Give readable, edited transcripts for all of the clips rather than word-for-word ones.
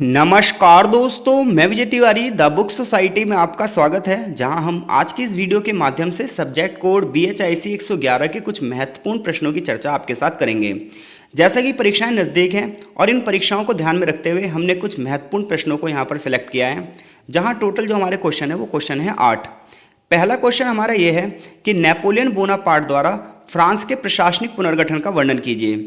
नमस्कार दोस्तों, मैं Vijay Tiwari the book society में आपका स्वागत है। जहां हम आज की इस वीडियो के माध्यम से सब्जेक्ट कोड BHIC 111 के कुछ महत्वपूर्ण प्रश्नों की चर्चा आपके साथ करेंगे। जैसा कि परीक्षाएं नज़दीक हैं और इन परीक्षाओं को ध्यान में रखते हुए हमने कुछ महत्वपूर्ण प्रश्नों को यहां पर सिलेक्ट किया है, जहां टोटल जो हमारे क्वेश्चन है वो क्वेश्चन है 8। पहला क्वेश्चन हमारा ये है कि नेपोलियन बोनापार्ट द्वारा फ्रांस के प्रशासनिक पुनर्गठन का वर्णन कीजिए।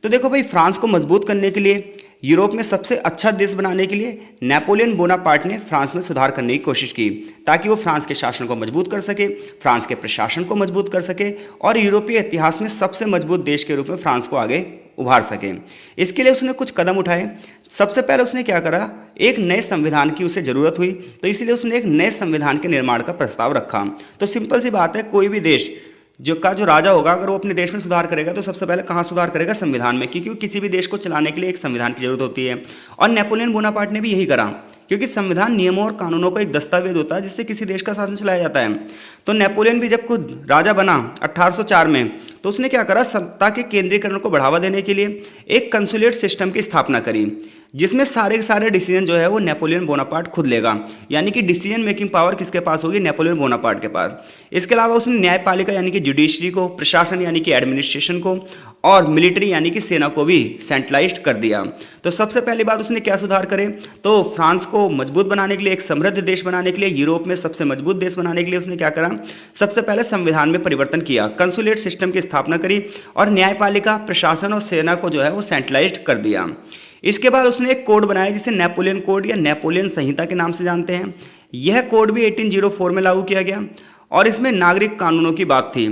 तो देखो भाई, फ्रांस को मजबूत करने के लिए, यूरोप में सबसे अच्छा देश बनाने के लिए नेपोलियन बोनापार्ट ने फ्रांस में सुधार करने की कोशिश की, ताकि वो फ्रांस के शासन को मजबूत कर सके, फ्रांस के प्रशासन को मजबूत कर सके और यूरोपीय इतिहास में सबसे मजबूत देश के रूप में फ्रांस को आगे उभार सके। इसके लिए उसने कुछ कदम उठाए। सबसे पहले उसने क्या करा, एक नए संविधान की उसे ज़रूरत हुई, तो इसलिए उसने एक नए संविधान के निर्माण का प्रस्ताव रखा। तो सिंपल सी बात है, कोई भी देश जो राजा होगा, अगर वो अपने देश में सुधार करेगा तो सबसे पहले कहाँ सुधार करेगा? संविधान में, क्योंकि किसी भी देश को चलाने के लिए एक संविधान की जरूरत होती है। और नेपोलियन बोनापार्ट ने भी यही करा, क्योंकि संविधान नियमों और कानूनों का एक दस्तावेज होता है जिससे किसी देश का शासन चलाया जाता है। तो नेपोलियन भी जब खुद राजा बना 1804 में, तो उसने क्या करा, सत्ता के केंद्रीकरण को बढ़ावा देने के लिए एक कंसुलेट सिस्टम की स्थापना करी, जिसमें सारे के सारे डिसीजन जो है वो नेपोलियन बोनापार्ट खुद लेगा। यानी कि डिसीजन मेकिंग पावर किसके पास होगी? नेपोलियन बोनापार्ट के पास। इसके अलावा उसने न्यायपालिका यानी कि जुडिशरी को, प्रशासन यानी कि एडमिनिस्ट्रेशन को और मिलिट्री यानी कि सेना को भी सेंट्रलाइज्ड कर दिया। तो सबसे पहली बात उसने क्या सुधार करे, तो फ्रांस को मजबूत बनाने के लिए, एक समृद्ध देश बनाने के लिए, यूरोप में सबसे मजबूत देश बनाने के लिए उसने क्या करा, सबसे पहले संविधान में परिवर्तन किया, कंसुलेट सिस्टम की स्थापना करी और न्यायपालिका, प्रशासन और सेना को जो है वो सेंट्रलाइज्ड कर दिया। इसके बाद उसने एक कोड बनाया जिसे नेपोलियन कोड या नेपोलियन संहिता के नाम से जानते हैं। यह कोड भी 1804 में लागू किया गया और इसमें नागरिक कानूनों की बात थी।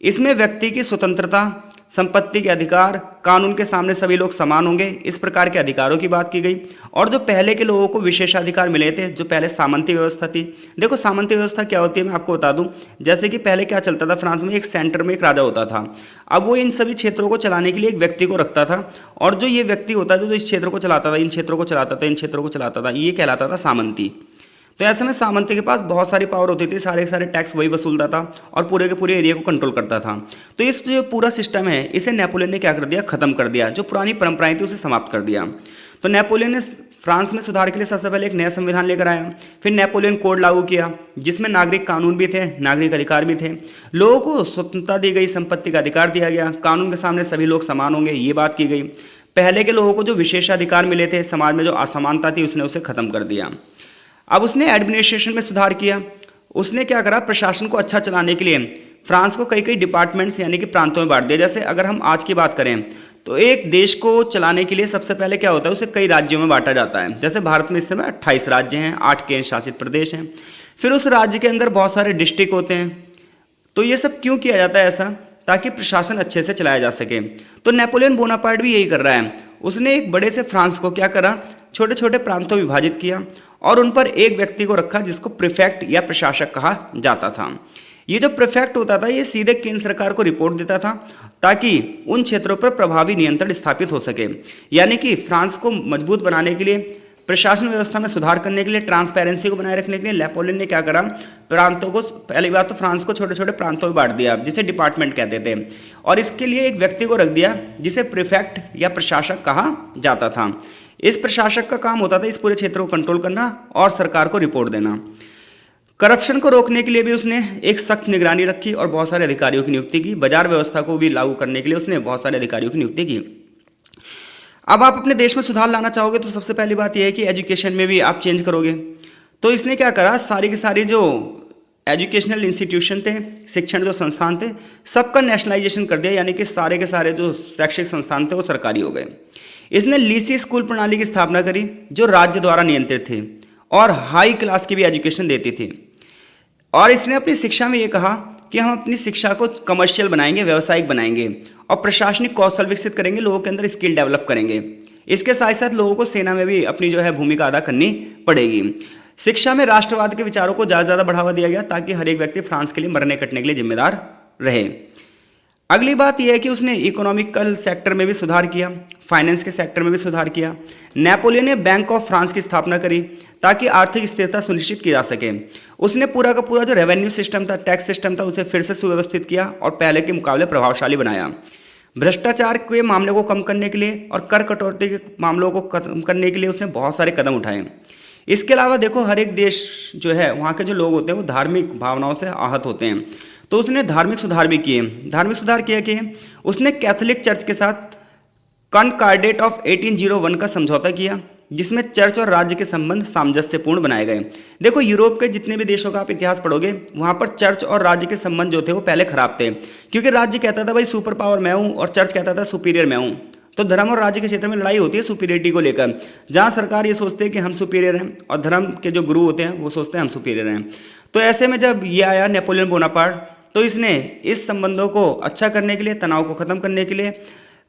इसमें व्यक्ति की स्वतंत्रता, संपत्ति के अधिकार, कानून के सामने सभी लोग समान होंगे, इस प्रकार के अधिकारों की बात की गई। और जो पहले के लोगों को विशेषाधिकार मिले थे, जो पहले सामंती व्यवस्था थी। देखो सामंती व्यवस्था क्या होती है मैं आपको बता दूं। जैसे कि पहले क्या चलता था, फ्रांस में एक सेंटर में एक राजा होता था। अब वो इन सभी क्षेत्रों को चलाने के लिए एक व्यक्ति को रखता था, और जो ये व्यक्ति होता था जो इस क्षेत्र को चलाता था, इन क्षेत्रों को चलाता था, इन क्षेत्रों को चलाता था, ये कहलाता था सामंती। तो ऐसे में सामंती के पास बहुत सारी पावर होती थी, सारे के सारे टैक्स वही वसूलता था और पूरे के पूरे एरिया को कंट्रोल करता था। तो इस जो पूरा सिस्टम है, इसे नेपोलियन ने क्या कर दिया, खत्म कर दिया। जो पुरानी परंपराएं थी उसे समाप्त कर दिया। तो नेपोलियन ने फ्रांस में सुधार के लिए सबसे पहले एक नया संविधान लेकर आया। फिर नेपोलियन कोड लागू किया, जिसमें नागरिक कानून भी थे, नागरिक अधिकार भी थे, लोगों को स्वतंत्रता दी गई, संपत्ति का अधिकार दिया गया, कानून के सामने सभी लोग समान होंगे, ये बात की गई। पहले के लोगों को जो विशेषाधिकार मिले थे, समाज में जो असमानता थी, उसने उसे खत्म कर दिया। अब उसने एडमिनिस्ट्रेशन में सुधार किया। उसने क्या करा, प्रशासन को अच्छा चलाने के लिए फ्रांस को कई कई डिपार्टमेंट्स यानी कि प्रांतों में बांट दिया। जैसे अगर हम आज की बात करें तो एक देश को चलाने के लिए सबसे पहले क्या होता है, उसे कई राज्यों में बांटा जाता है। जैसे भारत में इस समय 28 राज्य हैं, 8 केंद्र शासित प्रदेश हैं। फिर उस राज्य के अंदर बहुत सारे डिस्ट्रिक्ट होते हैं। तो ये सब क्यों किया जाता है ऐसा? ताकि प्रशासन अच्छे से चलाया जा सके। तो नेपोलियन बोनापार्ट भी यही कर रहा है। उसने एक बड़े से फ्रांस को क्या करा, छोटे छोटे प्रांतों में विभाजित किया और उन पर एक व्यक्ति को रखा जिसको प्रीफेक्ट या प्रशासक कहा जाता था। ये जो प्रीफेक्ट होता था, ये सीधे केंद्र सरकार को रिपोर्ट देता था, ताकि उन क्षेत्रों पर प्रभावी नियंत्रण स्थापित हो सके। यानी कि फ्रांस को मजबूत बनाने के लिए, प्रशासन व्यवस्था में सुधार करने के लिए, ट्रांसपेरेंसी को बनाए रखने के लिए नेपोलियन ने क्या करा, प्रांतों को, पहली बात तो फ्रांस को छोटे छोटे प्रांतों में बांट दिया, जिसे डिपार्टमेंट कहते थे। और इसके लिए एक व्यक्ति को रख दिया जिसे प्रीफेक्ट या प्रशासक कहा जाता था। इस प्रशासक का काम होता था इस पूरे क्षेत्र को कंट्रोल करना और सरकार को रिपोर्ट देना। करप्शन को रोकने के लिए भी उसने एक सख्त निगरानी रखी और बहुत सारे अधिकारियों की नियुक्ति की। बाजार व्यवस्था को भी लागू करने के लिए उसने बहुत सारे अधिकारियों की नियुक्ति की। अब आप अपने देश में सुधार लाना चाहोगे तो सबसे पहली बात यह है कि एजुकेशन में भी आप चेंज करोगे। तो इसने क्या करा, सारी की सारी जो एजुकेशनल इंस्टीट्यूशन थे, शिक्षण जो संस्थान थे, सबका नेशनलाइजेशन कर दिया। यानी कि सारे के सारे जो शैक्षिक संस्थान थे वो सरकारी हो गए। इसने लीसी स्कूल प्रणाली की स्थापना करी, जो राज्य द्वारा नियंत्रित थी और हाई क्लास की भी एजुकेशन देती थी। और इसने अपनी शिक्षा में ये कहा कि हम अपनी शिक्षा को कमर्शियल बनाएंगे, व्यावसायिक बनाएंगे और प्रशासनिक कौशल विकसित करेंगे, लोगों के अंदर स्किल डेवलप करेंगे। इसके साथ साथ लोगों को सेना में भी अपनी जो है भूमिका अदा करनी पड़ेगी। शिक्षा में राष्ट्रवाद के विचारों को ज़्यादा बढ़ावा दिया गया, ताकि हर एक व्यक्ति फ्रांस के लिए मरने कटने के लिए जिम्मेदार रहे। अगली बात यह है कि उसने इकोनॉमिकल सेक्टर में भी सुधार किया, फाइनेंस के सेक्टर में भी सुधार किया। नेपोलियन ने बैंक ऑफ फ्रांस की स्थापना करी, ताकि आर्थिक स्थिरता सुनिश्चित की जा सके। उसने पूरा का पूरा जो रेवेन्यू सिस्टम था, टैक्स सिस्टम था, उसे फिर से सुव्यवस्थित किया और पहले के मुकाबले प्रभावशाली बनाया। भ्रष्टाचार के मामले को कम करने के लिए और कर कटौती के मामलों को खत्म करने के लिए उसने बहुत सारे कदम उठाए। इसके अलावा देखो, हर एक देश जो है वहाँ के जो लोग होते हैं वो धार्मिक भावनाओं से आहत होते हैं, तो उसने धार्मिक सुधार भी किए। धार्मिक सुधार किया कि उसने कैथोलिक चर्च के साथ कॉनकॉर्डेट ऑफ 1801 का समझौता किया, जिसमें चर्च और राज्य के संबंध सामंजस्यपूर्ण बनाए गए। देखो, यूरोप के जितने भी देशों का आप इतिहास पढ़ोगे, वहाँ पर चर्च और राज्य के संबंध जो थे वो पहले खराब थे, क्योंकि राज्य कहता था भाई सुपर पावर मैं हूँ और चर्च कहता था सुपीरियर मैं हूँ। तो धर्म और राज्य के क्षेत्र में लड़ाई होती है सुपीरियरिटी को लेकर, जहाँ सरकार ये सोचते हैं कि हम सुपीरियर हैं और धर्म के जो गुरु होते हैं वो सोचते हैं हम सुपीरियर हैं। तो ऐसे में जब ये आया नेपोलियन बोनापार्ट, तो इसने इस संबंधों को अच्छा करने के लिए, तनाव को खत्म करने के लिए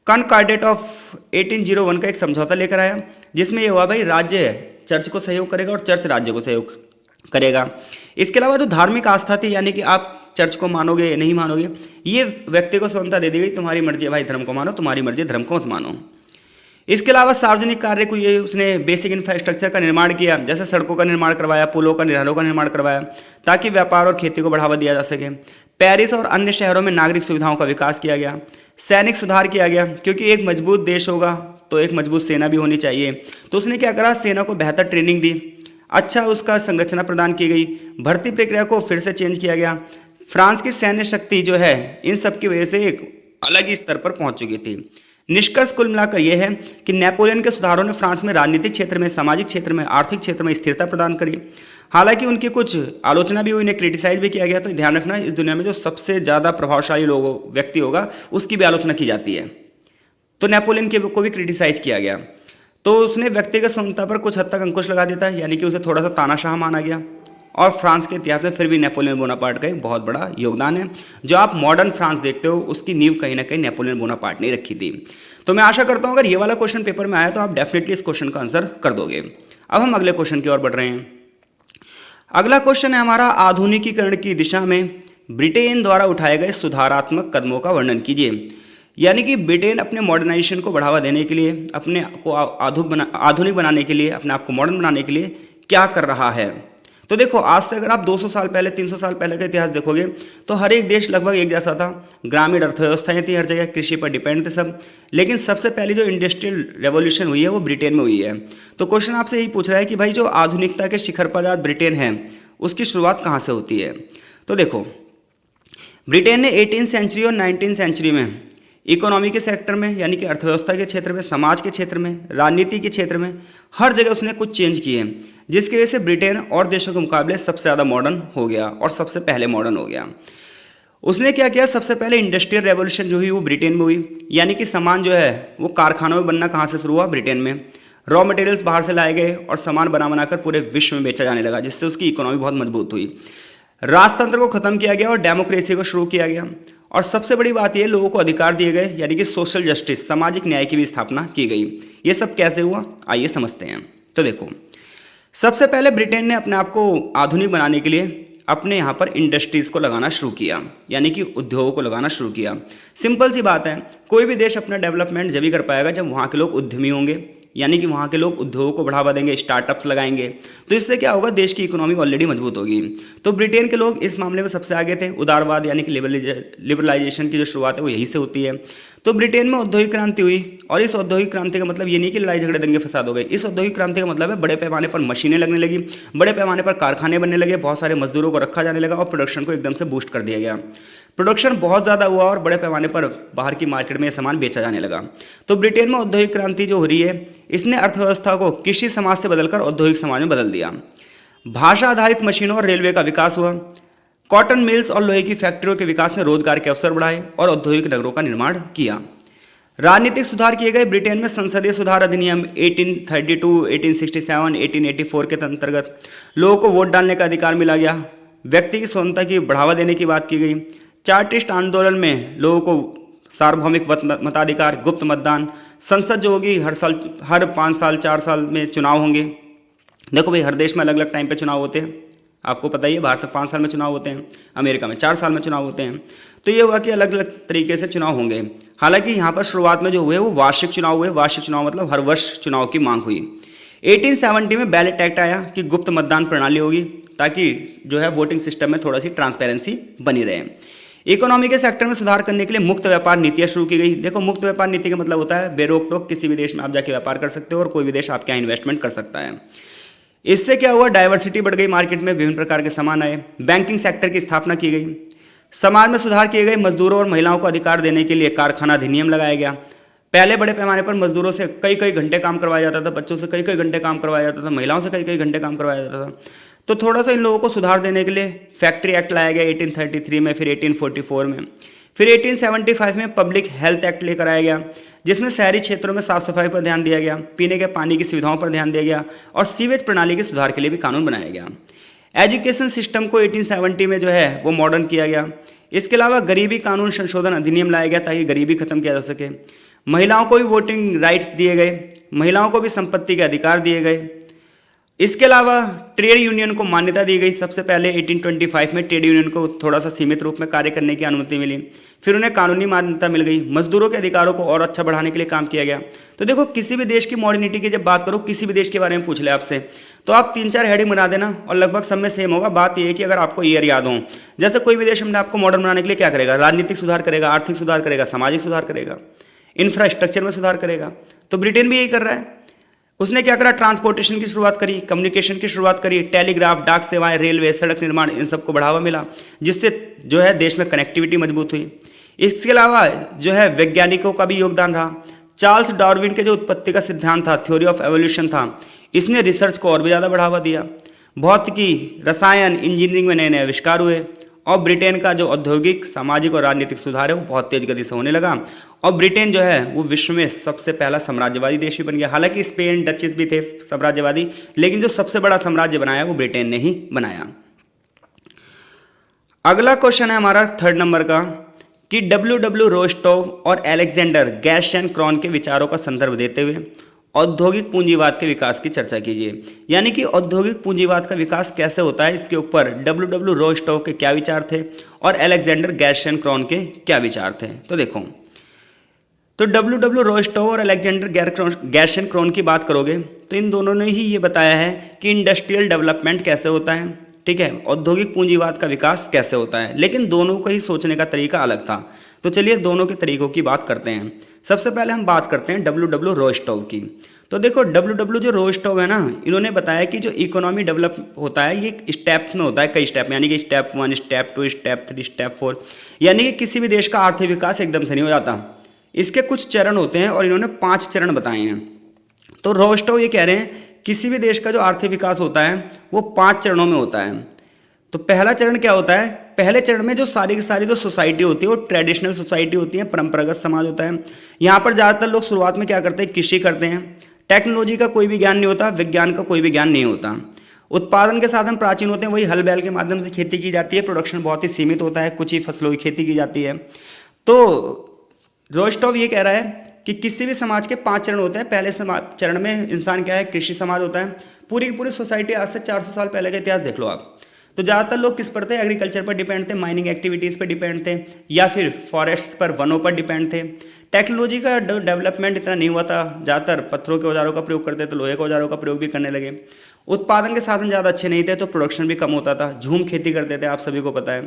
कॉनकॉर्डेट ऑफ 1801 का एक समझौता लेकर आया, जिसमें यह हुआ भाई राज्य चर्च को सहयोग करेगा और चर्च राज्य को सहयोग करेगा। इसके अलावा जो धार्मिक आस्था थी, यानी कि आप चर्च को मानोगे या नहीं मानोगे, ये व्यक्ति को स्वतंत्रता दे दी गई, तुम्हारी मर्जी है भाई धर्म को मानो, तुम्हारी मर्जी धर्म को मत मानो। इसके अलावा सार्वजनिक कार्य को ये उसने बेसिक इंफ्रास्ट्रक्चर का निर्माण किया, जैसे सड़कों का निर्माण करवाया, पुलों का नहरों का निर्माण करवाया, ताकि व्यापार और खेती को बढ़ावा दिया जा सके। पेरिस और अन्य शहरों में नागरिक सुविधाओं का विकास किया गया। सैनिक सुधार किया गया, क्योंकि एक मजबूत देश होगा तो एक मजबूत सेना भी होनी चाहिए, तो उसने क्या करा, सेना को बेहतर ट्रेनिंग दी, अच्छा उसका संरचना प्रदान की गई, भर्ती प्रक्रिया को फिर से चेंज किया गया। फ्रांस की सैन्य शक्ति जो है इन सब की वजह से एक अलग ही स्तर पर पहुंच चुकी थी। निष्कर्ष कुल मिलाकर यह है कि नेपोलियन के सुधारों ने फ्रांस में राजनीतिक क्षेत्र में, सामाजिक क्षेत्र में, आर्थिक क्षेत्र में स्थिरता प्रदान करी। हालांकि उनकी कुछ आलोचना भी हुई, इन्हें क्रिटिसाइज भी किया गया। तो ध्यान रखना, इस दुनिया में जो सबसे ज़्यादा प्रभावशाली व्यक्ति होगा उसकी भी आलोचना की जाती है। तो नेपोलियन के को भी क्रिटिसाइज किया गया। तो उसने व्यक्तिगत स्वतंत्रता पर कुछ हद तक अंकुश लगा देता है, यानी कि उसे थोड़ा सा तानाशाह माना गया। और फ्रांस के इतिहास में फिर भी नेपोलियन बोनापार्ट का एक बहुत बड़ा योगदान है। जो आप मॉडर्न फ्रांस देखते हो उसकी नींव कहीं ना कहीं नेपोलियन बोनापार्ट ने रखी थी। तो मैं आशा करता हूँ अगर ये वाला क्वेश्चन पेपर में आया तो आप डेफिनेटली इस क्वेश्चन का आंसर कर दोगे। अब हम अगले क्वेश्चन की ओर बढ़ रहे हैं। अगला क्वेश्चन है हमारा, आधुनिकीकरण की दिशा में ब्रिटेन द्वारा उठाए गए सुधारात्मक कदमों का वर्णन कीजिए। यानी कि ब्रिटेन अपने मॉडर्नाइजेशन को बढ़ावा देने के लिए, अपने को आधुनिक बनाने के लिए, अपने आप को मॉडर्न बनाने के लिए क्या कर रहा है। तो देखो, आज से अगर आप 200 साल पहले, 300 साल पहले का इतिहास देखोगे तो हर एक देश लगभग एक जैसा था। ग्रामीण अर्थव्यवस्थाएं थी, हर जगह कृषि पर डिपेंड थे सब। लेकिन सबसे पहली जो इंडस्ट्रियल रेवोल्यूशन हुई है वो ब्रिटेन में हुई है। तो क्वेश्चन आपसे यही पूछ रहा है कि भाई जो आधुनिकता के शिखर पर आज ब्रिटेन है उसकी शुरुआत कहाँ से होती है। तो देखो, ब्रिटेन ने 18वीं सेंचुरी और 19वीं सेंचुरी में इकोनॉमी के सेक्टर में, यानी कि अर्थव्यवस्था के क्षेत्र में, समाज के क्षेत्र में, राजनीति के क्षेत्र में, हर जगह उसने कुछ चेंज किए, जिसकी वजह से ब्रिटेन और देशों के मुकाबले सबसे ज़्यादा मॉडर्न हो गया और सबसे पहले मॉडर्न हो गया। उसने क्या किया, सबसे पहले इंडस्ट्रियल रेवोल्यूशन जो हुई वो ब्रिटेन में हुई, यानी कि सामान जो है वो कारखानों में बनना कहाँ से शुरू हुआ, ब्रिटेन में। रॉ मटेरियल्स बाहर से लाए गए और सामान बना बनाकर पूरे विश्व में बेचा जाने लगा, जिससे उसकी इकोनॉमी बहुत मजबूत हुई। राजतंत्र को खत्म किया गया और डेमोक्रेसी को शुरू किया गया। और सबसे बड़ी बात यह, लोगों को अधिकार दिए गए, यानी कि सोशल जस्टिस, सामाजिक न्याय की भी स्थापना की गई। ये सब कैसे हुआ, आइए समझते हैं। तो देखो, सबसे पहले ब्रिटेन ने अपने आप को आधुनिक बनाने के लिए अपने यहाँ पर इंडस्ट्रीज़ को लगाना शुरू किया, यानी कि उद्योगों को लगाना शुरू किया। सिंपल सी बात है, कोई भी देश अपना डेवलपमेंट जब ही कर पाएगा जब वहाँ के लोग उद्यमी होंगे, यानी कि वहाँ के लोग उद्योगों को बढ़ावा देंगे, स्टार्टअप्स लगाएंगे। तो इससे क्या होगा, देश की इकोनॉमी ऑलरेडी मजबूत होगी। तो ब्रिटेन के लोग इस मामले में सबसे आगे थे। उदारवाद यानी कि लिबरलाइजेशन की जो शुरुआत है वो यहीं से होती है। तो ब्रिटेन में औद्योगिक क्रांति हुई, और इस औद्योगिक क्रांति का मतलब ये नहीं कि लड़ाई झगड़े दंगे फसाद हो गए। इस औद्योगिक क्रांति का मतलब है बड़े पैमाने पर मशीनें लगने लगी, बड़े पैमाने पर कारखाने बनने लगे, बहुत सारे मजदूरों को रखा जाने लगा और प्रोडक्शन को एकदम से बूस्ट कर दिया गया। प्रोडक्शन बहुत ज़्यादा हुआ और बड़े पैमाने पर बाहर की मार्केट में ये सामान बेचा जाने लगा। तो ब्रिटेन में औद्योगिक क्रांति जो हो रही है, इसने अर्थव्यवस्था को कृषि समाज से बदलकर औद्योगिक समाज में बदल दिया। भाषा आधारित मशीनों और रेलवे का विकास हुआ। कॉटन मिल्स और लोहे की फैक्ट्रियों के विकास ने रोजगार के अवसर बढ़ाए और औद्योगिक नगरों का निर्माण किया। राजनीतिक सुधार किए गए। ब्रिटेन में संसदीय सुधार अधिनियम 1832, 1867, 1884 के अंतर्गत लोगों को वोट डालने का अधिकार मिला गया। व्यक्ति की स्वतंत्रता की बढ़ावा देने की बात की गई। चार्टिस्ट आंदोलन में लोगों को सार्वभौमिक मताधिकार, गुप्त मतदान, संसद जो होगी हर 5 साल 4 साल में चुनाव होंगे। देखो भाई, हर देश में अलग अलग टाइम पे चुनाव होते हैं, आपको पता ही है। भारत में 5 साल में चुनाव होते हैं, अमेरिका में 4 साल में चुनाव होते हैं। तो ये हुआ कि अलग अलग तरीके से चुनाव होंगे। हालांकि यहाँ पर शुरुआत में जो हुए वो वार्षिक चुनाव हुए। वार्षिक चुनाव मतलब हर वर्ष चुनाव की मांग हुई। 1870 में बैलेट एक्ट आया कि गुप्त मतदान प्रणाली होगी, ताकि जो है वोटिंग सिस्टम में थोड़ा सी ट्रांसपेरेंसी बनी रहे। इकोनॉमी के सेक्टर में सुधार करने के लिए मुक्त व्यापार नीतियां शुरू की गई। देखो, मुक्त व्यापार नीति का मतलब होता है बेरोक टोक किसी भी देश में आप जाके व्यापार कर सकते हो और कोई भी देश आपके यहाँ इन्वेस्टमेंट कर सकता है। इससे क्या हुआ, डाइवर्सिटी बढ़ गई, मार्केट में विभिन्न प्रकार के सामान आए, बैंकिंग सेक्टर की स्थापना की गई, समाज में सुधार किए गए, मजदूरों और महिलाओं को अधिकार देने के लिए कारखाना अधिनियम लगाया गया। पहले बड़े पैमाने पर मजदूरों से कई कई घंटे काम करवाया जाता था, बच्चों से कई कई घंटे काम करवाया जाता था, महिलाओं से कई कई घंटे काम करवाया जाता था। तो थोड़ा सा इन लोगों को सुधार देने के लिए फैक्ट्री एक्ट लाया गया 1833 में, फिर 1844 में, फिर 1875 में पब्लिक हेल्थ एक्ट लेकर आया गया, जिसमें शहरी क्षेत्रों में साफ सफाई पर ध्यान दिया गया, पीने के पानी की सुविधाओं पर ध्यान दिया गया और सीवेज प्रणाली के सुधार के लिए भी कानून बनाया गया। एजुकेशन सिस्टम को 1870 में जो है वो मॉडर्न किया गया। इसके अलावा गरीबी कानून संशोधन अधिनियम लाया गया ताकि गरीबी खत्म किया जा सके। महिलाओं को भी वोटिंग राइट्स दिए गए, महिलाओं को भी संपत्ति के अधिकार दिए गए। इसके अलावा ट्रेड यूनियन को मान्यता दी गई। सबसे पहले 1825 में ट्रेड यूनियन को थोड़ा सा सीमित रूप में कार्य करने की अनुमति मिली, फिर उन्हें कानूनी मान्यता मिल गई। मजदूरों के अधिकारों को और अच्छा बढ़ाने के लिए काम किया गया। तो देखो, किसी भी देश की मॉडर्निटी की जब बात करो, किसी भी देश के बारे में पूछ ले आपसे, तो आप 3-4 हेडिंग बना देना और लगभग सब में सेम होगा। बात यह है कि अगर आपको ईयर याद हो, जैसे कोई भी देश हमने आपको मॉडर्न बनाने के लिए क्या करेगा, राजनीतिक सुधार करेगा, आर्थिक सुधार करेगा, सामाजिक सुधार करेगा, इंफ्रास्ट्रक्चर में सुधार करेगा। तो ब्रिटेन भी यही कर रहा है। उसने क्या करा, ट्रांसपोर्टेशन की शुरुआत करी, कम्युनिकेशन की शुरुआत करी, टेलीग्राफ, डाक सेवाएं, रेलवे, सड़क निर्माण, इन सबको बढ़ावा मिला, जिससे जो है देश में कनेक्टिविटी मजबूत हुई। इसके अलावा जो है वैज्ञानिकों का भी योगदान रहा। चार्ल्स डार्विन के जो उत्पत्ति का सिद्धांत था, थ्योरी ऑफ एवोल्यूशन था, इसने रिसर्च को और भी ज़्यादा बढ़ावा दिया। भौतिकी, रसायन, इंजीनियरिंग में नए नए आविष्कार हुए और ब्रिटेन का जो औद्योगिक, सामाजिक और राजनीतिक सुधार है वो बहुत तेज गति से होने लगा और ब्रिटेन जो है वो विश्व में सबसे पहला साम्राज्यवादी देश भी बन गया। हालांकि स्पेन, डचेस भी थे साम्राज्यवादी, लेकिन जो सबसे बड़ा साम्राज्य बनाया वो ब्रिटेन ने ही बनाया। अगला क्वेश्चन है हमारा 3rd नंबर का कि W.W. रोस्टोव और अलेक्जेंडर गैरशन क्रॉन के विचारों का संदर्भ देते हुए औद्योगिक पूंजीवाद के विकास की चर्चा कीजिए। यानी कि औद्योगिक पूंजीवाद का विकास कैसे होता है, इसके ऊपर W.W. रोस्टोव के क्या विचार थे और अलेक्जेंडर गैरशन क्रॉन के क्या विचार थे। तो देखो, तो W.W. रोस्टोव और अलेक्जेंडर गैरशन क्रॉन की बात करोगे तो इन दोनों ने ही ये बताया है कि इंडस्ट्रियल डेवलपमेंट कैसे होता है, ठीक है, औद्योगिक पूंजीवाद का विकास कैसे होता है, लेकिन दोनों को ही सोचने का तरीका अलग था। तो चलिए दोनों के तरीकों की बात करते हैं। सबसे पहले हम बात करते हैं W.W. रोस्टोव की। तो देखो, W.W. जो रोस्टोव है ना, इन्होंने बताया कि जो इकोनॉमी डेवलप होता है ये स्टेप्स में होता है, कई स्टेप में, यानी कि स्टेप 1, स्टेप 2, स्टेप 3, स्टेप 4, यानी कि किसी भी देश का आर्थिक विकास एकदम से नहीं हो जाता। इसके कुछ चरण होते हैं और इन्होंने 5 चरण बताए हैं। तो रोस्टोव ये कह रहे हैं किसी भी देश का जो आर्थिक विकास होता है वो 5 चरणों में होता है। तो पहला चरण क्या होता है, पहले चरण में जो सारी की सारी जो सोसाइटी होती है वो ट्रेडिशनल सोसाइटी होती है, परंपरागत समाज होता है। यहाँ पर ज़्यादातर लोग शुरुआत में क्या करते हैं, कृषि करते हैं। टेक्नोलॉजी का कोई भी ज्ञान नहीं होता, विज्ञान का कोई भी ज्ञान नहीं होता। उत्पादन के साधन प्राचीन होते हैं, वही हल बैल के माध्यम से खेती की जाती है। प्रोडक्शन बहुत ही सीमित होता है, कुछ ही फसलों की खेती की जाती है। तो रोस्टोव ये कह रहा है कि किसी भी समाज के 5 चरण होते हैं। पहले चरण में इंसान क्या है, कृषि समाज होता है। पूरी की पूरी सोसाइटी आज से 400 साल पहले का इतिहास देख लो आप, तो ज़्यादातर लोग किस पर थे, एग्रीकल्चर पर डिपेंड थे, माइनिंग एक्टिविटीज़ पर डिपेंड थे, या फिर फॉरेस्ट पर, वनों पर डिपेंड थे। टेक्नोलॉजी का डेवलपमेंट इतना नहीं हुआ था, ज़्यादातर पत्थरों के औजारों का प्रयोग करते थे, लोहे के औजारों का प्रयोग भी करने लगे। उत्पादन के साधन ज़्यादा अच्छे नहीं थे तो प्रोडक्शन भी कम होता था, झूम खेती करते थे, आप सभी को पता है।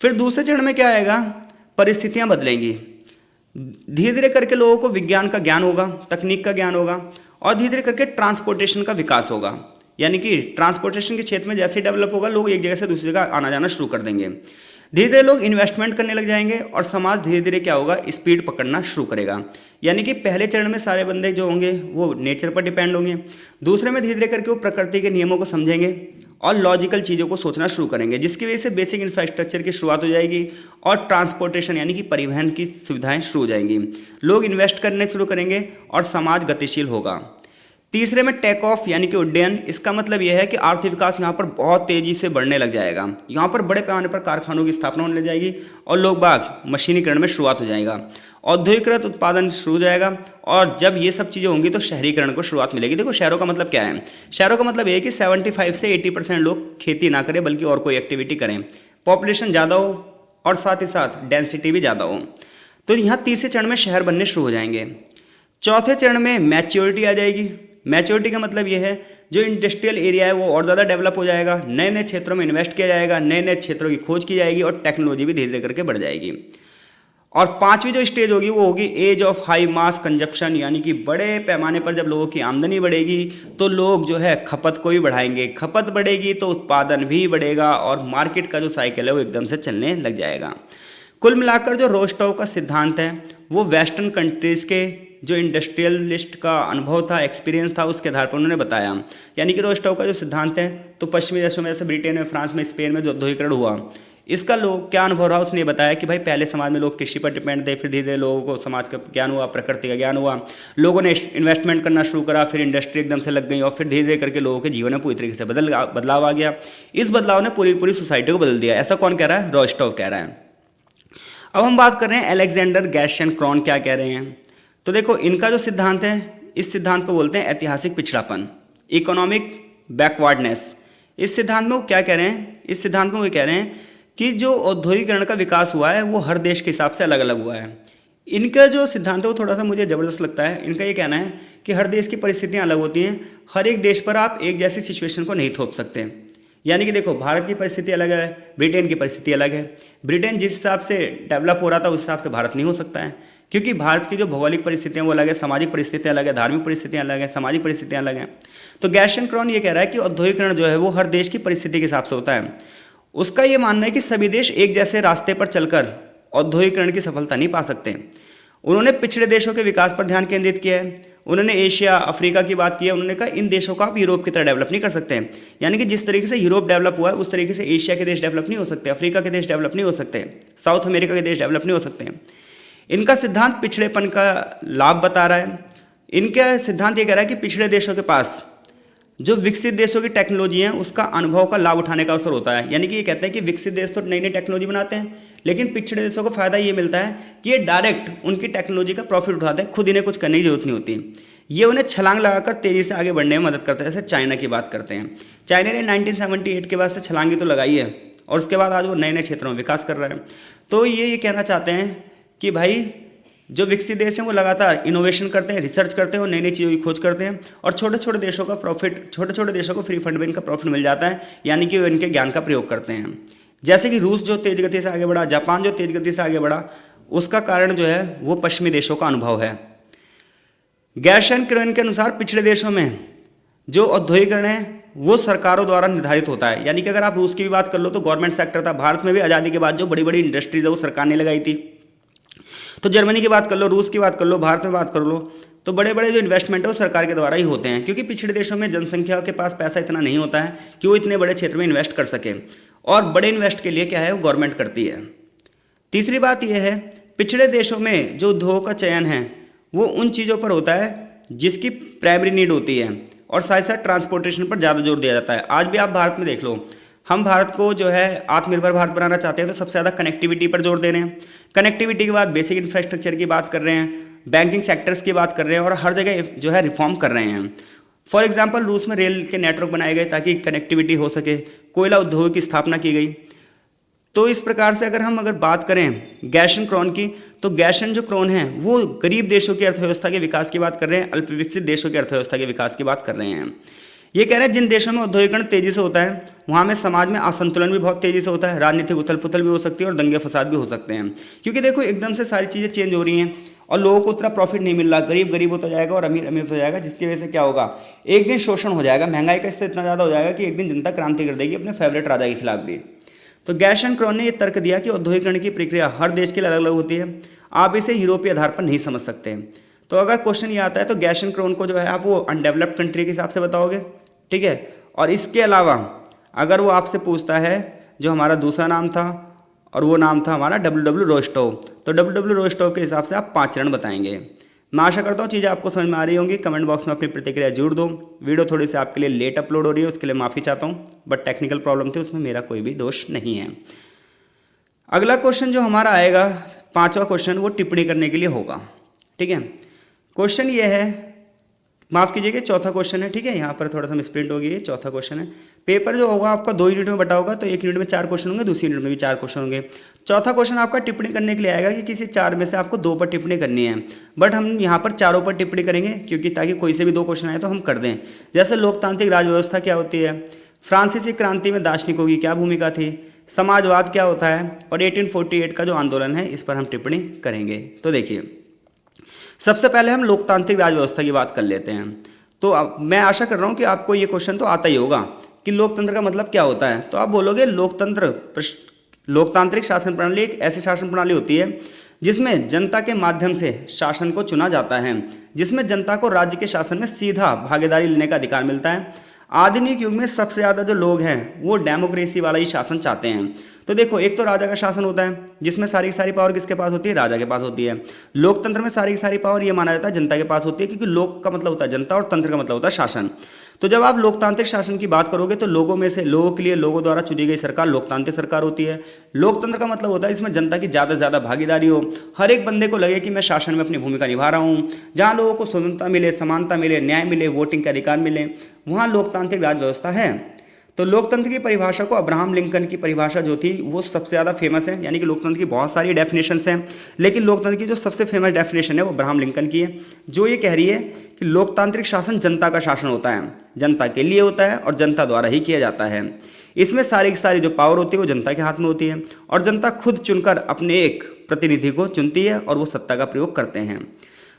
फिर दूसरे चरण में क्या आएगा, परिस्थितियाँ बदलेंगी। धीरे धीरे करके लोगों को विज्ञान का ज्ञान होगा, तकनीक का ज्ञान होगा और धीरे धीरे करके ट्रांसपोर्टेशन का विकास होगा। यानी कि ट्रांसपोर्टेशन के क्षेत्र में जैसे ही डेवलप होगा, लोग एक जगह से दूसरी जगह आना जाना शुरू कर देंगे। धीरे धीरे लोग इन्वेस्टमेंट करने लग जाएंगे और समाज धीरे धीरे क्या होगा, स्पीड पकड़ना शुरू करेगा। यानी कि पहले चरण में सारे बंदे जो होंगे वो नेचर पर डिपेंड होंगे। दूसरे में धीरे धीरे करके वो प्रकृति के नियमों को समझेंगे और लॉजिकल चीज़ों को सोचना शुरू करेंगे, जिसकी वजह से बेसिक इंफ्रास्ट्रक्चर की शुरुआत हो जाएगी और ट्रांसपोर्टेशन यानी कि परिवहन की सुविधाएं शुरू हो जाएंगी। लोग इन्वेस्ट करने शुरू करेंगे और समाज गतिशील होगा। तीसरे में टेक ऑफ यानी कि उड्डयन। इसका मतलब यह है कि आर्थिक विकास यहाँ पर बहुत तेज़ी से बढ़ने लग जाएगा। यहाँ पर बड़े पैमाने पर कारखानों की स्थापना होने लग जाएगी और लोग बाग मशीनीकरण में शुरुआत हो जाएगा। औद्योगिकृत उत्पादन शुरू हो जाएगा और जब ये सब चीज़ें होंगी तो शहरीकरण को शुरुआत मिलेगी। देखो, शहरों का मतलब क्या है, शहरों का मतलब ये है कि 75 से 80% लोग खेती ना करें बल्कि और कोई एक्टिविटी करें, पॉपुलेशन ज़्यादा हो और साथ ही साथ डेंसिटी भी ज़्यादा हो। तो यहाँ तीसरे चरण में शहर बनने शुरू हो जाएंगे। चौथे चरण में मैच्योरिटी आ जाएगी, मैच्योरिटी का मतलब ये है जो इंडस्ट्रियल एरिया है वो और ज़्यादा डेवलप हो जाएगा, नए नए क्षेत्रों में इन्वेस्ट किया जाएगा, नए नए क्षेत्रों की खोज की जाएगी और टेक्नोलॉजी भी धीरे धीरे करके बढ़ जाएगी। और पांचवी जो स्टेज होगी वो होगी age of high mass consumption, यानी कि बड़े पैमाने पर जब लोगों की आमदनी बढ़ेगी तो लोग जो है खपत को भी बढ़ाएंगे, खपत बढ़ेगी तो उत्पादन भी बढ़ेगा और मार्केट का जो साइकिल है वो एकदम से चलने लग जाएगा। कुल मिलाकर जो रोस्टोव का सिद्धांत है वो वेस्टर्न कंट्रीज़ के जो इंडस्ट्रियलिस्ट का अनुभव था, एक्सपीरियंस था, उसके आधार पर उन्होंने बताया। यानी कि रोस्टोव का जो सिद्धांत है तो पश्चिमी देशों में जैसे ब्रिटेन में, फ्रांस में, स्पेन में जो औद्योगिकरण हुआ इसका लोग क्या अनुभव रहा उसने बताया कि भाई पहले समाज में लोग कृषि पर डिपेंड थे, फिर धीरे धीरे लोगों को समाज का ज्ञान हुआ, प्रकृति का ज्ञान हुआ, लोगों ने इन्वेस्टमेंट करना शुरू करा, फिर इंडस्ट्री एकदम से लग गई और फिर धीरे धीरे करके लोगों के जीवन में पूरी तरीके से बदलाव आ गया। इस बदलाव ने पूरी सोसाइटी को बदल दिया। ऐसा कौन कह रहा है? रोस्टोव कह रहा है। अब हम बात कर रहे हैं अलेक्जेंडर गैर्शन क्रॉन क्या कह रहे हैं। तो देखो इनका जो सिद्धांत है इस सिद्धांत को बोलते हैं ऐतिहासिक पिछड़ापन, इकोनॉमिक बैकवर्डनेस। इस सिद्धांत में वो क्या कह रहे हैं? इस सिद्धांत में वो कह रहे हैं कि जो औद्योगिकरण का विकास हुआ है वो हर देश के हिसाब से अलग अलग हुआ है। इनका जो सिद्धांत है वो थोड़ा सा मुझे ज़बरदस्त लगता है। इनका ये कहना है कि हर देश की परिस्थितियाँ अलग होती हैं, हर एक देश पर आप एक जैसी सिचुएशन को नहीं थोप सकते। यानी कि देखो भारत की परिस्थिति अलग है, ब्रिटेन की परिस्थिति अलग है। ब्रिटेन जिस हिसाब से डेवलप हो रहा था उस हिसाब से भारत नहीं हो सकता है, क्योंकि भारत की जो भौगोलिक परिस्थितियाँ वो अलग है, सामाजिक परिस्थितियाँ अलग है, धार्मिक परिस्थितियाँ अलग है, सामाजिक परिस्थितियाँ अलग हैं। तो गैर्शन क्रॉन ये कह रहा है कि औद्योगिकरण जो है वो हर देश की परिस्थिति के हिसाब से होता है। उसका ये मानना है कि सभी देश एक जैसे रास्ते पर चलकर औद्योगिकरण की सफलता नहीं पा सकते। उन्होंने पिछड़े देशों के विकास पर ध्यान केंद्रित किया है, उन्होंने एशिया, अफ्रीका की बात की है। उन्होंने कहा इन देशों को आप यूरोप की तरह डेवलप नहीं कर सकते, यानी कि जिस तरीके से यूरोप डेवलप हुआ है उस तरीके से एशिया के देश डेवलप नहीं हो सकते, अफ्रीका के देश डेवलप नहीं हो सकते, साउथ अमेरिका के देश डेवलप नहीं हो सकते। इनका सिद्धांत पिछड़ेपन का लाभ बता रहा है। इनका सिद्धांत ये कह रहा है कि पिछड़े देशों के पास जो विकसित देशों की टेक्नोलॉजी है उसका अनुभव का लाभ उठाने का अवसर होता है। यानी कि ये कहते हैं कि विकसित देश तो नई नई टेक्नोलॉजी बनाते हैं, लेकिन पिछड़े देशों को फायदा ये मिलता है कि ये डायरेक्ट उनकी टेक्नोलॉजी का प्रॉफिट उठाते हैं, खुद इन्हें कुछ करने की जरूरत नहीं होती। ये उन्हें छलांग लगाकर तेजी से आगे बढ़ने में मदद करता है। जैसे चाइना की बात करते हैं, चाइना ने 1978 के बाद से छलांगी तो लगाई है और उसके बाद आज वो नए नए क्षेत्रों में विकास कर रहा है। तो ये कहना चाहते हैं कि भाई जो विकसित देश हैं वो लगातार इनोवेशन करते हैं, रिसर्च करते हैं और नई नई चीज़ों की खोज करते हैं और छोटे छोटे देशों का प्रॉफिट, छोटे छोटे देशों को फ्री फंड में इनका प्रॉफिट मिल जाता है, यानी कि वो इनके ज्ञान का प्रयोग करते हैं। जैसे कि रूस जो तेज गति से आगे बढ़ा, जापान जो तेज गति से आगे बढ़ा, उसका कारण जो है वो पश्चिमी देशों का अनुभव है। गैर्शन क्रॉन के अनुसार पिछड़े देशों में जो औद्योगिकरण है वो सरकारों द्वारा निर्धारित होता है। यानी कि अगर आप रूस की भी बात कर लो तो गवर्नमेंट सेक्टर था। भारत में भी आज़ादी के बाद जो बड़ी बड़ी इंडस्ट्रीज है वो सरकार ने लगाई थी। तो जर्मनी की बात कर लो, रूस की बात कर लो, भारत में बात कर लो, तो बड़े बड़े जो इन्वेस्टमेंट है वो सरकार के द्वारा ही होते हैं, क्योंकि पिछड़े देशों में जनसंख्या के पास पैसा इतना नहीं होता है कि वो इतने बड़े क्षेत्र में इन्वेस्ट कर सके, और बड़े इन्वेस्ट के लिए क्या है वो गवर्नमेंट करती है। तीसरी बात यह है पिछड़े देशों में जो उद्योग का चयन है वो उन चीज़ों पर होता है जिसकी प्राइमरी नीड होती है, और साथ साथ ट्रांसपोर्टेशन पर ज़्यादा जोर दिया जाता है। आज भी आप भारत में देख लो, हम भारत को जो है आत्मनिर्भर भारत बनाना चाहते हैं तो सबसे ज़्यादा कनेक्टिविटी पर जोर दे रहे हैं। कनेक्टिविटी के बाद बेसिक इंफ्रास्ट्रक्चर की बात कर रहे हैं, बैंकिंग सेक्टर्स की बात कर रहे हैं और हर जगह जो है रिफॉर्म कर रहे हैं। फॉर एग्जांपल रूस में रेल के नेटवर्क बनाए गए ताकि कनेक्टिविटी हो सके, कोयला उद्योग की स्थापना की गई। तो इस प्रकार से अगर बात करें गैर्शन क्रॉन की, तो गैर्शन जो क्रॉन है वो गरीब देशों की अर्थव्यवस्था के विकास की बात कर रहे हैं, अल्प विकसित देशों की अर्थव्यवस्था के विकास की बात कर रहे हैं। ये कह रहे हैं जिन देशों में औद्योगिकरण तेजी से होता है वहाँ में समाज में असंतुलन भी बहुत तेजी से होता है, राजनीतिक उथल पुथल भी हो सकती है और दंगे फसाद भी हो सकते हैं, क्योंकि देखो एकदम से सारी चीज़ें चेंज हो रही हैं और लोगों को उतना प्रॉफिट नहीं मिल रहा, गरीब गरीब होता जाएगा और अमीर अमीर होता जाएगा, जिसकी वजह से क्या होगा, एक दिन शोषण हो जाएगा, महंगाई का स्तर इतना ज़्यादा हो जाएगा कि एक दिन जनता क्रांति कर देगी अपने फेवरेट राजा के खिलाफ भी। तो गैर्शन क्रॉन ने ये तर्क दिया कि औद्योगिकरण की प्रक्रिया हर देश के लिए अलग अलग होती है, आप इसे यूरोपीय आधार पर नहीं समझ सकते। तो अगर क्वेश्चन ये आता है तो गैर्शन क्रॉन को जो है आप वो अनडेवलप्ड कंट्री के हिसाब से बताओगे, ठीक है। और इसके अलावा अगर वो आपसे पूछता है जो हमारा दूसरा नाम था और वो नाम था हमारा डब्ल्यू रोस्टोव, तो डब्ल्यू रोस्टोव के हिसाब से आप 5 चरण बताएंगे। मैं आशा करता हूँ चीज़ें आपको समझ में आ रही होंगी। कमेंट बॉक्स में अपनी प्रतिक्रिया जरूर दो। वीडियो थोड़ी सी आपके लिए लेट अपलोड हो रही है, उसके लिए माफ़ी चाहता हूँ, बट टेक्निकल प्रॉब्लम थी, उसमें मेरा कोई भी दोष नहीं है। अगला क्वेश्चन जो हमारा आएगा 5वां क्वेश्चन, वो टिप्पणी करने के लिए होगा, ठीक है। क्वेश्चन ये है, माफ़ कीजिएगा, चौथा क्वेश्चन है, ठीक है। यहाँ पर थोड़ा सा मिसप्रिंट हो गई है, चौथा क्वेश्चन है। पेपर जो होगा आपका 2 यूनिट में बटा होगा, तो 1 यूनिट में 4 क्वेश्चन होंगे, दूसरी यूनिट में भी 4 क्वेश्चन होंगे। चौथा क्वेश्चन आपका टिप्पणी करने के लिए आएगा कि किसी 4 में से आपको 2 पर टिप्पणी करनी है, बट हम यहाँ पर चारों पर टिप्पणी करेंगे क्योंकि ताकि कोई से भी 2 क्वेश्चन आए तो हम कर दें। जैसे लोकतांत्रिक राज व्यवस्था क्या होती है, फ्रांसीसी क्रांति में दार्शनिकों की क्या भूमिका थी, समाजवाद क्या होता है, और 1848 का जो आंदोलन है इस पर हम टिप्पणी करेंगे। तो देखिए, सबसे पहले हम लोकतांत्रिक राज व्यवस्था की बात कर लेते हैं। तो अब मैं आशा कर रहा हूँ कि आपको ये क्वेश्चन तो आता ही होगा कि लोकतंत्र का मतलब क्या होता है। तो आप बोलोगे लोकतांत्रिक शासन प्रणाली एक ऐसी शासन प्रणाली होती है जिसमें जनता के माध्यम से शासन को चुना जाता है, जिसमें जनता को राज्य के शासन में सीधा भागीदारी लेने का अधिकार मिलता है। आधुनिक युग में सबसे ज़्यादा जो लोग हैं वो डेमोक्रेसी वाला ही शासन चाहते हैं। तो देखो, एक तो राजा का शासन होता है जिसमें सारी की सारी पावर किसके पास होती है, राजा के पास होती है। लोकतंत्र में सारी की सारी पावर ये माना जाता है जनता के पास होती है, क्योंकि लोक का मतलब होता है जनता और तंत्र का मतलब होता है शासन। तो जब आप लोकतांत्रिक शासन की बात करोगे तो लोगों में से लोगों के लिए लोगों द्वारा चुनी गई सरकार लोकतांत्रिक सरकार होती है। लोकतंत्र का मतलब होता है इसमें जनता की ज़्यादा से ज़्यादा भागीदारी हो, हर एक बंदे को लगे कि मैं शासन में अपनी भूमिका निभा रहा हूँ, जहाँ लोगों को स्वतंत्रता मिले, समानता मिले, न्याय मिले, वोटिंग के अधिकार मिले, वहाँ लोकतांत्रिक राज व्यवस्था है। तो लोकतंत्र की परिभाषा को अब्राहम लिंकन की परिभाषा जो थी वो सबसे ज़्यादा फेमस है, यानी कि लोकतंत्र की बहुत सारी डेफिनेशंस हैं, लेकिन लोकतंत्र की जो सबसे फेमस डेफिनेशन है वो अब्राहम लिंकन की है, जो ये कह रही है कि लोकतांत्रिक शासन जनता का शासन होता है, जनता के लिए होता है और जनता द्वारा ही किया जाता है। इसमें सारी की सारी जो पावर होती है वो जनता के हाथ में होती है और जनता खुद चुनकर अपने एक प्रतिनिधि को चुनती है और वो सत्ता का प्रयोग करते हैं।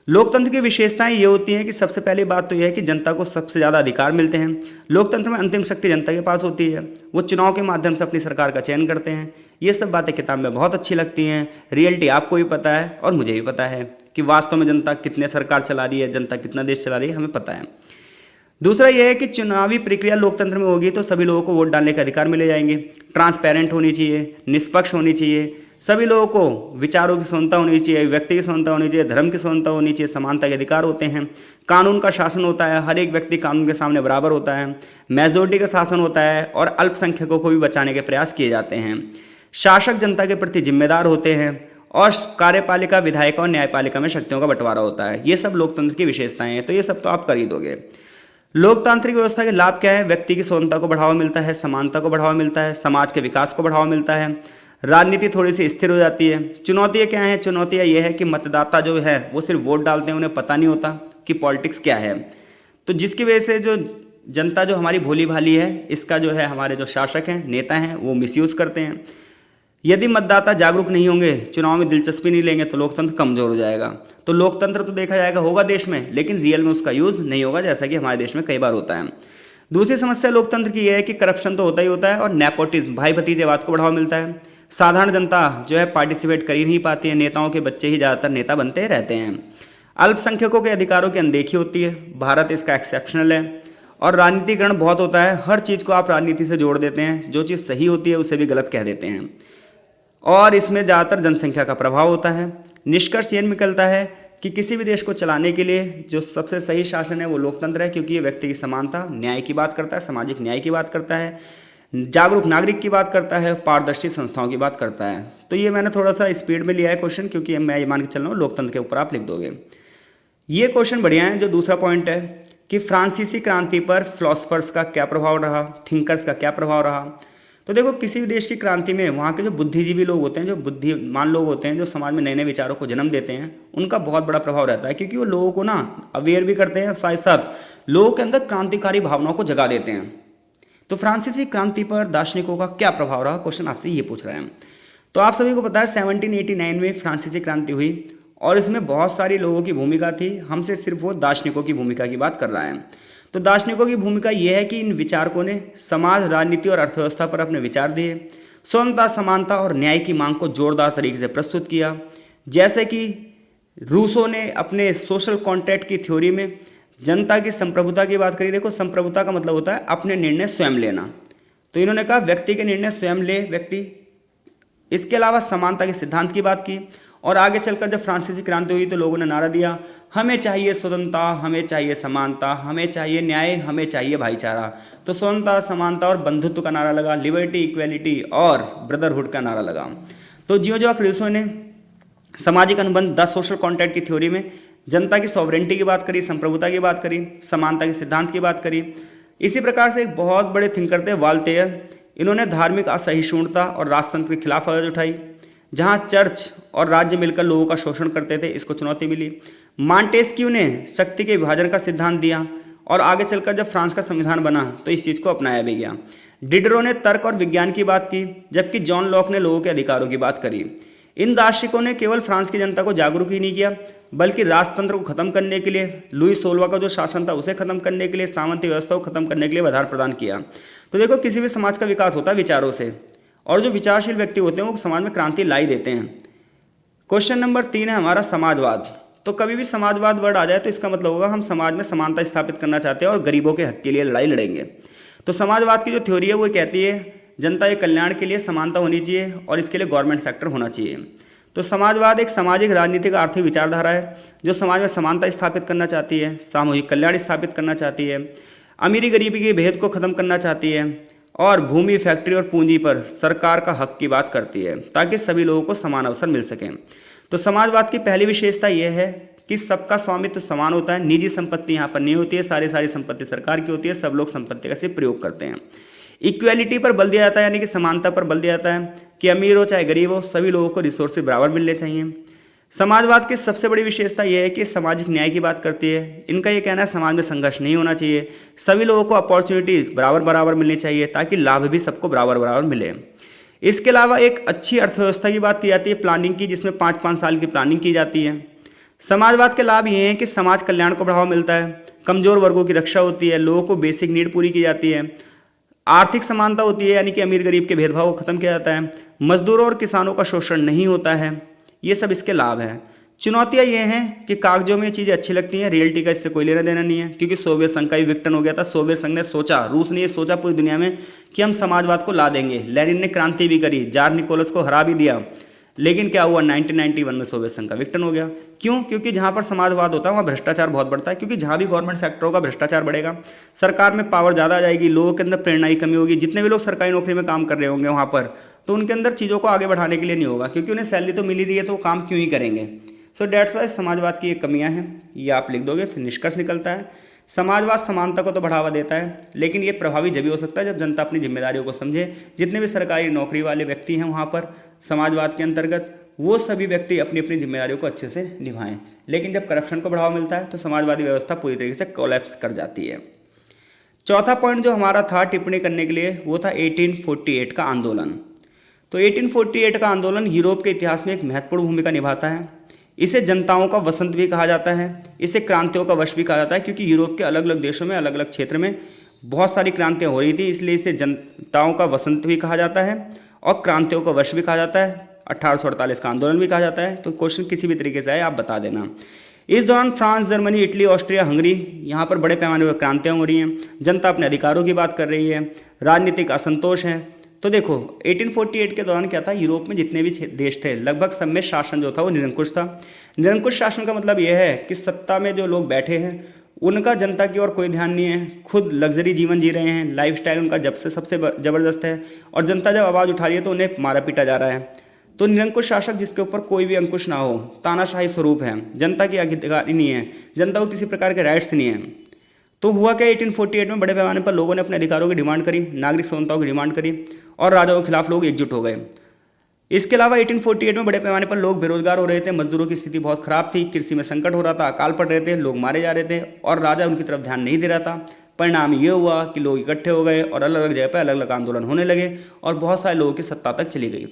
लोकतंत्र की विशेषताएं ये होती हैं कि सबसे पहली बात तो यह है कि जनता को सबसे ज़्यादा अधिकार मिलते हैं। लोकतंत्र में अंतिम शक्ति जनता के पास होती है, वो चुनाव के माध्यम से अपनी सरकार का चयन करते हैं। ये सब बातें किताब में बहुत अच्छी लगती हैं, रियलिटी आपको भी पता है और मुझे भी पता है कि वास्तव में जनता कितने सरकार चला रही है, जनता कितना देश चला रही है, हमें पता है। दूसरा यह है कि चुनावी प्रक्रिया लोकतंत्र में होगी तो सभी लोगों को वोट डालने के अधिकार मिले जाएंगे, ट्रांसपेरेंट होनी चाहिए, निष्पक्ष होनी चाहिए, सभी लोगों को विचारों की स्वतंत्रता होनी चाहिए, व्यक्ति की स्वतंत्रता होनी चाहिए, धर्म की स्वतंत्रता होनी चाहिए, समानता के अधिकार होते हैं, कानून का शासन होता है, हर एक व्यक्ति कानून के सामने बराबर होता है, मेजोरिटी का शासन होता है और अल्पसंख्यकों को भी बचाने के प्रयास किए जाते हैं। शासक जनता के प्रति जिम्मेदार होते हैं और कार्यपालिका, विधायिका और न्यायपालिका में शक्तियों का बंटवारा होता है। ये सब लोकतंत्र की विशेषताएं हैं, तो ये सब तो आप कर ही दोगे। लोकतांत्रिक व्यवस्था के लाभ क्या है? व्यक्ति की स्वतंत्रता को बढ़ावा मिलता है, समानता को बढ़ावा मिलता है, समाज के विकास को बढ़ावा मिलता है, राजनीति थोड़ी सी स्थिर हो जाती है। चुनौतियाँ क्या हैं? चुनौतियाँ ये है कि मतदाता जो है वो सिर्फ वोट डालते हैं, उन्हें पता नहीं होता कि पॉलिटिक्स क्या है। तो जिसकी वजह से जो जनता जो हमारी भोली भाली है, इसका जो है हमारे जो शासक हैं, नेता हैं, वो मिसयूज़ करते हैं। यदि मतदाता जागरूक नहीं होंगे, चुनाव में दिलचस्पी नहीं लेंगे तो लोकतंत्र कमज़ोर हो जाएगा। तो लोकतंत्र तो देखा जाएगा होगा देश में, लेकिन रियल में उसका यूज़ नहीं होगा, जैसा कि हमारे देश में कई बार होता है। दूसरी समस्या लोकतंत्र की यह है कि करप्शन तो होता ही होता है और नेपोटिज्म, भाई भतीजेवाद को बढ़ावा मिलता है। साधारण जनता जो है पार्टिसिपेट कर ही नहीं पाती है, नेताओं के बच्चे ही ज़्यादातर नेता बनते रहते हैं। अल्पसंख्यकों के अधिकारों की अनदेखी होती है, भारत इसका एक्सेप्शनल है। और राजनीतिकरण बहुत होता है, हर चीज़ को आप राजनीति से जोड़ देते हैं, जो चीज़ सही होती है उसे भी गलत कह देते हैं। और इसमें ज़्यादातर जनसंख्या का प्रभाव होता है। निष्कर्ष ये निकलता है कि किसी भी देश को चलाने के लिए जो सबसे सही शासन है वो लोकतंत्र है, क्योंकि ये व्यक्ति की समानता, न्याय की बात करता है, सामाजिक न्याय की बात करता है, जागरूक नागरिक की बात करता है, पारदर्शी संस्थाओं की बात करता है। तो ये मैंने थोड़ा सा स्पीड में लिया है क्वेश्चन, क्योंकि मैं ये मान के चल रहा हूँ लोकतंत्र के ऊपर आप लिख दोगे। ये क्वेश्चन बढ़िया है। जो दूसरा पॉइंट है कि फ्रांसीसी क्रांति पर फिलोसफर्स का क्या प्रभाव रहा, थिंकर्स का क्या प्रभाव रहा। तो देखो, किसी भी देश की क्रांति में वहाँ के जो बुद्धिजीवी लोग होते हैं, जो बुद्धिमान लोग होते हैं, जो समाज में नए नए विचारों को जन्म देते हैं, उनका बहुत बड़ा प्रभाव रहता है, क्योंकि वो लोगों को ना अवेयर भी करते हैं, साथ साथ लोगों के अंदर क्रांतिकारी भावनाओं को जगा देते हैं। तो फ्रांसीसी क्रांति पर दार्शनिकों का क्या प्रभाव रहा, क्वेश्चन आपसे ये पूछ रहा है। तो आप सभी को पता है 1789 में फ्रांसीसी क्रांति हुई और इसमें बहुत सारी लोगों की भूमिका थी। हमसे सिर्फ वो दार्शनिकों की भूमिका की बात कर रहा है। तो दार्शनिकों की भूमिका ये है कि इन विचारकों ने समाज, राजनीति और अर्थव्यवस्था पर अपने विचार दिए, स्वतंत्रता, समानता और न्याय की मांग को जोरदार तरीके से प्रस्तुत किया। जैसे कि रूसो ने अपने सोशल कॉन्ट्रैक्ट की थ्योरी में जनता की संप्रभुता की बात करी। देखो, संप्रभुता का मतलब होता है अपने निर्णय स्वयं लेना। तो इन्होंने कहा व्यक्ति के निर्णय स्वयं ले व्यक्ति। इसके अलावा समानता के सिद्धांत की बात की। और आगे चलकर जब फ्रांसीसी क्रांति हुई तो लोगों ने नारा दिया, हमें चाहिए स्वतंत्रता, हमें चाहिए समानता, हमें चाहिए न्याय, हमें चाहिए भाईचारा। तो स्वतंत्रता, समानता और बंधुत्व का नारा लगा, लिबर्टी, इक्वेलिटी और ब्रदरहुड का नारा लगा। तो जियों रूसो ने सामाजिक अनुबंध, द सोशल कॉन्ट्रैक्ट की थ्योरी में जनता की सॉवरेंटी की बात करी, संप्रभुता की बात करी, समानता के सिद्धांत की बात करी। इसी प्रकार से एक बहुत बड़े थिंकर थे वॉल्टेयर। इन्होंने धार्मिक असहिष्णुता और राजतंत्र के खिलाफ आवाज़ उठाई। जहां चर्च और राज्य मिलकर लोगों का शोषण करते थे, इसको चुनौती मिली। मॉन्टेस्क्यू ने शक्ति के विभाजन का सिद्धांत दिया और आगे चलकर जब फ्रांस का संविधान बना तो इस चीज़ को अपनाया भी गया। डिडरो ने तर्क और विज्ञान की बात की, जबकि जॉन लॉक ने लोगों के अधिकारों की बात करी। इन दार्शनिकों ने केवल फ्रांस की जनता को जागरूक ही नहीं किया, बल्कि राजतंत्र को खत्म करने के लिए, लुई 16वां का जो शासन था उसे खत्म करने के लिए, सामंती व्यवस्था को खत्म करने के लिए आधार प्रदान किया। तो देखो, किसी भी समाज का विकास होता है विचारों से, और जो विचारशील व्यक्ति होते हैं वो समाज में क्रांति ला ही देते हैं। क्वेश्चन नंबर 3 है हमारा समाजवाद। तो कभी भी समाजवाद वर्ड आ जाए तो इसका मतलब होगा हम समाज में समानता स्थापित करना चाहते हैं और गरीबों के हक के लिए लड़ाई लड़ेंगे। तो समाजवाद की जो थ्योरी है वो कहती है जनता के कल्याण के लिए समानता होनी चाहिए और इसके लिए गवर्नमेंट सेक्टर होना चाहिए। तो समाजवाद एक सामाजिक, राजनीतिक, आर्थिक विचारधारा है जो समाज में समानता स्थापित करना चाहती है, सामूहिक कल्याण स्थापित करना चाहती है, अमीरी गरीबी के भेद को खत्म करना चाहती है और भूमि, फैक्ट्री और पूंजी पर सरकार का हक की बात करती है ताकि सभी लोगों को समान अवसर मिल सकें। तो समाजवाद की पहली विशेषता यह है कि सबका स्वामित्व समान होता है, निजी संपत्ति यहाँ पर नहीं होती है, सारी संपत्ति सरकार की होती है, सब लोग संपत्ति का सिर्फ प्रयोग करते हैं। इक्वेलिटी पर बल दिया जाता है, यानी कि समानता पर बल दिया जाता है कि अमीर हो चाहे गरीब हो, सभी लोगों को रिसोर्स बराबर मिलने चाहिए। समाजवाद की सबसे बड़ी विशेषता यह है कि सामाजिक न्याय की बात करती है। इनका ये कहना है समाज में संघर्ष नहीं होना चाहिए, सभी लोगों को अपॉर्चुनिटीज बराबर मिलनी चाहिए ताकि लाभ भी सबको बराबर मिले। इसके अलावा एक अच्छी अर्थव्यवस्था की बात की जाती है, प्लानिंग की, जिसमें 5-5 साल की प्लानिंग की जाती है। समाजवाद के लाभ ये हैं कि समाज कल्याण को बढ़ावा मिलता है, कमजोर वर्गों की रक्षा होती है, लोगों को बेसिक नीड पूरी की जाती है, आर्थिक समानता होती है, यानी कि अमीर गरीब के भेदभाव को खत्म किया जाता है, मजदूरों और किसानों का शोषण नहीं होता है। ये सब इसके लाभ हैं। चुनौतियाँ ये हैं कि कागजों में ये चीज़ें अच्छी लगती हैं, रियलिटी का इससे कोई लेना देना नहीं है, क्योंकि सोवियत संघ का भी विघटन हो गया था। सोवियत संघ ने सोचा, रूस ने ये सोचा पूरी दुनिया में कि हम समाजवाद को ला देंगे। लेनिन ने क्रांति भी करी, जार निकोलस को हरा भी दिया, लेकिन क्या हुआ, 1991 में सोवियत संघ का विघटन हो गया। क्यों? क्योंकि जहाँ पर समाजवाद होता है वहाँ भ्रष्टाचार बहुत बढ़ता है, क्योंकि जहाँ भी गवर्नमेंट सेक्टर होगा भ्रष्टाचार बढ़ेगा, सरकार में पावर ज़्यादा आ जाएगी, लोगों के अंदर प्रेरणा की कमी होगी। जितने भी लोग सरकारी नौकरी में काम कर रहे होंगे वहाँ पर, तो उनके अंदर चीज़ों को आगे बढ़ाने के लिए नहीं होगा, क्योंकि उन्हें सैलरी तो मिल ही रही है, तो वो काम क्यों ही करेंगे। सो डेट्स वाइज समाजवाद की ये कमियाँ हैं, ये आप लिख दोगे, फिर निष्कर्ष निकलता है समाजवाद समानता को तो बढ़ावा देता है, लेकिन ये प्रभावी जब भी हो सकता है जब जनता अपनी जिम्मेदारियों को समझे। जितने भी सरकारी नौकरी वाले व्यक्ति हैं वहाँ पर समाजवाद के अंतर्गत, वो सभी व्यक्ति अपनी अपनी जिम्मेदारियों को अच्छे से निभाएं। लेकिन जब करप्शन को बढ़ावा मिलता है तो समाजवादी व्यवस्था पूरी तरीके से कोलैप्स कर जाती है। चौथा पॉइंट जो हमारा था टिप्पणी करने के लिए, वो था 1848 का आंदोलन। तो 1848 का आंदोलन यूरोप के इतिहास में एक महत्वपूर्ण भूमिका निभाता है। इसे जनताओं का वसंत भी कहा जाता है, इसे क्रांतियों का वर्ष भी कहा जाता है, क्योंकि यूरोप के अलग अलग देशों में अलग अलग क्षेत्र में बहुत सारी क्रांतियाँ हो रही थी, इसलिए इसे जनताओं का वसंत भी कहा जाता है और क्रांतियों का वर्ष भी कहा जाता है। 1848 का आंदोलन भी कहा जाता है। तो क्वेश्चन किसी भी तरीके से आए आप बता देना। इस दौरान France, Germany, Italy, Austria, Hungary, यहाँ पर बड़े पैमाने पर क्रांतियाँ हो रही हैं, जनता अपने अधिकारों की बात कर रही है, राजनीतिक असंतोष है। तो देखो 1848 के दौरान क्या था, यूरोप में जितने भी देश थे लगभग सब में शासन जो था वो निरंकुश था। निरंकुश शासन का मतलब यह है कि सत्ता में जो लोग बैठे हैं उनका जनता की ओर कोई ध्यान नहीं है, खुद लग्जरी जीवन जी रहे हैं, लाइफस्टाइल उनका जब से सबसे ज़बरदस्त है, और जनता जब आवाज़ उठा रही है तो उन्हें मारा पीटा जा रहा है। तो निरंकुश शासक जिसके ऊपर कोई भी अंकुश ना हो, तानाशाही स्वरूप है, जनता की अधिकारी नहीं है, जनता को किसी प्रकार के राइट्स नहीं है। तो हुआ क्या, 1848 में बड़े पैमाने पर लोगों ने अपने अधिकारों की डिमांड करी, नागरिक समानताओं की डिमांड करी और राजाओं के खिलाफ लोग एकजुट हो गए। इसके अलावा 1848 में बड़े पैमाने पर लोग बेरोजगार हो रहे थे, मजदूरों की स्थिति बहुत खराब थी, कृषि में संकट हो रहा था, अकाल पड़ रहे थे, लोग मारे जा रहे थे और राजा उनकी तरफ ध्यान नहीं दे रहा था। परिणाम ये हुआ कि लोग इकट्ठे हो गए और अलग अलग जगह पर अलग अलग आंदोलन होने लगे और बहुत सारे लोगों की सत्ता तक चली गई।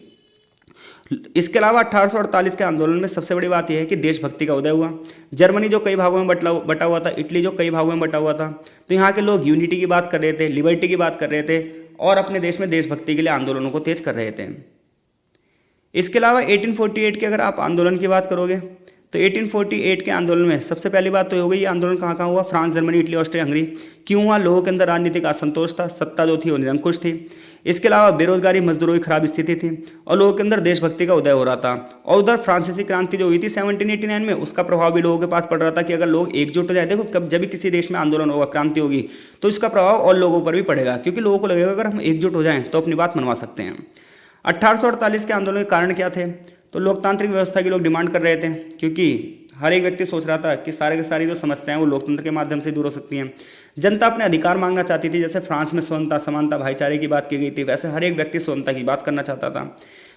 इसके अलावा 1848 के आंदोलन में सबसे बड़ी बात यह है कि देशभक्ति का उदय हुआ। जर्मनी जो कई भागों में बटा हुआ था, इटली जो कई भागों में बटा हुआ था, तो यहाँ के लोग यूनिटी की बात कर रहे थे, लिबर्टी की बात कर रहे थे और अपने देश में देशभक्ति के लिए आंदोलनों को तेज कर रहे थे। इसके अलावा 1848 के अगर आप आंदोलन की बात करोगे तो 1848 के आंदोलन में सबसे पहली बात तो हो गई, ये आंदोलन कहाँ कहाँ हुआ, France, Germany, Italy, Austria, Hungary. क्यों हुआ? लोगों के अंदर राजनीतिक असंतोष था, सत्ता जो थी वो निरंकुश थी। इसके अलावा बेरोजगारी, मजदूरों की खराब स्थिति थी और लोगों के अंदर देशभक्ति का उदय हो रहा था। और उधर फ्रांसीसी क्रांति जो हुई थी 1789 में, उसका प्रभाव भी लोगों के पास पड़ रहा था कि अगर लोग एकजुट हो जाए, देखो कब जब भी किसी देश में आंदोलन होगा, क्रांति होगी, तो इसका प्रभाव और लोगों पर भी पड़ेगा, क्योंकि लोगों को लगेगा अगर हम एकजुट हो जाएं तो अपनी बात मनवा सकते हैं। 1848 के आंदोलन के कारण क्या थे? तो लोकतांत्रिक व्यवस्था की लोग डिमांड कर रहे थे, क्योंकि हर एक व्यक्ति सोच रहा था कि सारे की सारी जो समस्याएं वो लोकतंत्र के माध्यम से दूर हो सकती हैं। जनता अपने अधिकार मांगना चाहती थी, जैसे फ्रांस में स्वतंत्रता, समानता, भाईचारे की बात की गई थी, वैसे हर एक व्यक्ति स्वतंत्रता की बात करना चाहता था।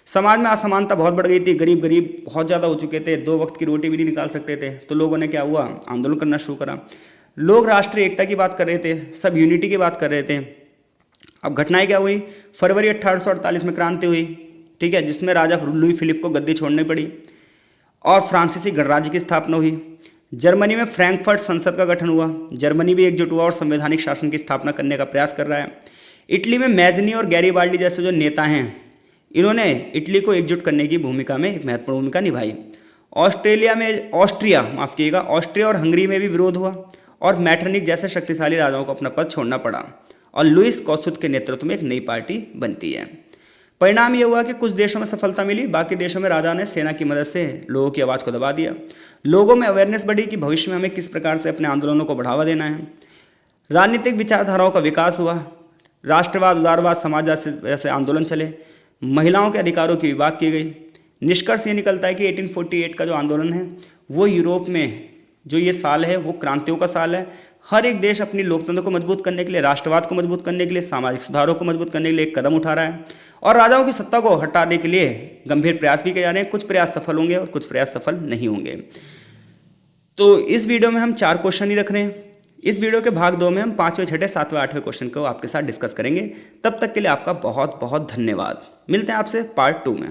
समाज में असमानता बहुत बढ़ गई थी, गरीब गरीब बहुत ज़्यादा हो चुके थे, 2 वक्त की रोटी भी नहीं निकाल सकते थे। तो लोगों ने क्या हुआ, आंदोलन करना शुरू करा। लोग राष्ट्रीय एकता की बात कर रहे थे, सब यूनिटी की बात कर रहे थे। अब घटनाएं क्या हुई, फरवरी 1848 में क्रांति हुई, ठीक है, जिसमें राजा लुई फिलिप को गद्दी छोड़नी पड़ी और फ्रांसीसी गणराज्य की स्थापना हुई। जर्मनी में फ्रैंकफर्ट संसद का गठन हुआ, जर्मनी भी एकजुट हुआ और संवैधानिक शासन की स्थापना करने का प्रयास कर रहा है। इटली में मैज़नी और गैरीबाल्डी जैसे जो नेता हैं, इन्होंने इटली को एकजुट करने की भूमिका में एक महत्वपूर्ण भूमिका निभाई। ऑस्ट्रिया और हंगरी में भी विरोध हुआ और मैटरनिक जैसे शक्तिशाली राजाओं को अपना पद छोड़ना पड़ा और लुईस कौसुत के नेतृत्व में एक नई पार्टी बनती है। परिणाम ये हुआ कि कुछ देशों में सफलता मिली, बाकी देशों में राजा ने सेना की मदद से लोगों की आवाज़ को दबा दिया। लोगों में अवेयरनेस बढ़ी कि भविष्य में हमें किस प्रकार से अपने आंदोलनों को बढ़ावा देना है। राजनीतिक विचारधाराओं का विकास हुआ, राष्ट्रवाद, उदारवाद, समाजवाद जैसे आंदोलन चले, महिलाओं के अधिकारों की बात की गई। निष्कर्ष ये निकलता है कि 1848 का जो आंदोलन है वो यूरोप में जो ये साल है वो क्रांतियों का साल है। हर एक देश अपनी लोकतंत्र को मजबूत करने के लिए, राष्ट्रवाद को मजबूत करने के लिए, सामाजिक सुधारों को मजबूत करने के लिए एक कदम उठा रहा है और राजाओं की सत्ता को हटाने के लिए गंभीर प्रयास भी किए जा रहे हैं। कुछ प्रयास सफल होंगे और कुछ प्रयास सफल नहीं होंगे। तो इस वीडियो में हम 4 क्वेश्चन ही रख रहे हैं। इस वीडियो के भाग 2 में हम 5वें, 6वें, 7वें, 8वें क्वेश्चन को आपके साथ डिस्कस करेंगे। तब तक के लिए आपका बहुत बहुत धन्यवाद। मिलते हैं आपसे पार्ट 2 में।